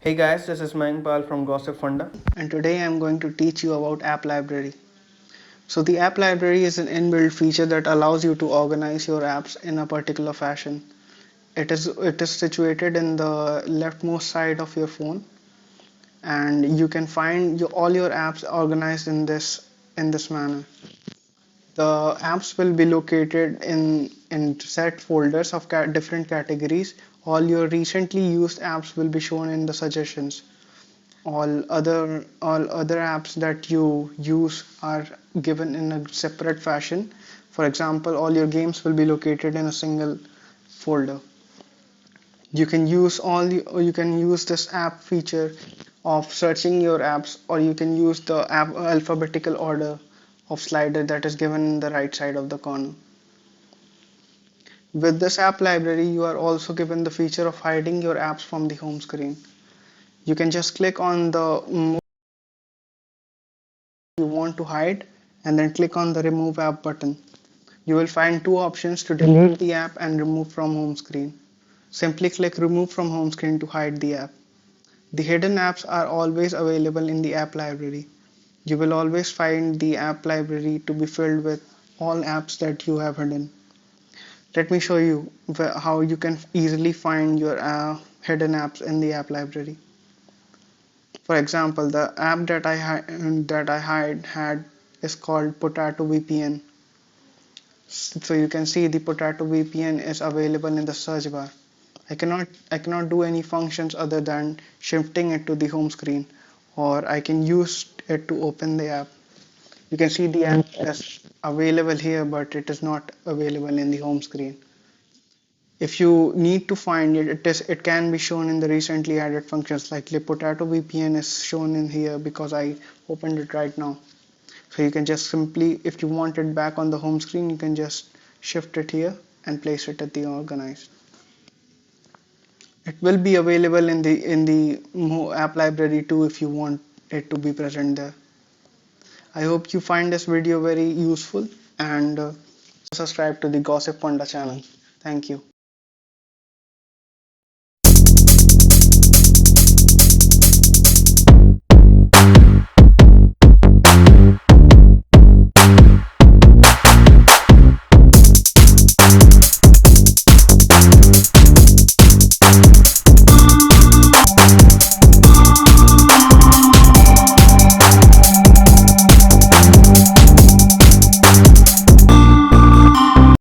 Hey guys, this is Mankpal from Gossipfunda, and today I'm going to teach you about app library. So the app library is an inbuilt feature that allows you to organize your apps in a particular fashion. It is situated in the leftmost side of your phone, and you can find all your apps organized in this manner. The apps will be located in set folders of different categories. All your recently used apps will be shown in the suggestions. All other apps that you use are given in a separate fashion. For example, all your games will be located in a single folder. You can use this app feature of searching your apps, or you can use the app alphabetical order of slider that is given in the right side of the corner. With this app library, you are also given the feature of hiding your apps from the home screen. You can just click on the you want to hide and then click on the remove app button. You will find two options to delete the app and remove from home screen. Simply click remove from home screen to hide the app. The hidden apps are always available in the app library. You will always find the app library to be filled with all apps that you have hidden. Let me show you how you can easily find your hidden apps in the app library. For example, the app that I had is called Potato VPN. So you can see the Potato VPN is available in the search bar. I cannot do any functions other than shifting it to the home screen, or I can use it to open the app. You can see the app is available here, but it is not available in the home screen. If you need to find it, it can be shown in the recently added functions, like the Potato VPN is shown in here because I opened it right now. So you can just simply, if you want it back on the home screen, you can just shift it here and place it at the organized. It will be available in the app library too if you want it to be present there. I hope you find this video very useful, and subscribe to the Gossipfunda channel. Thank you.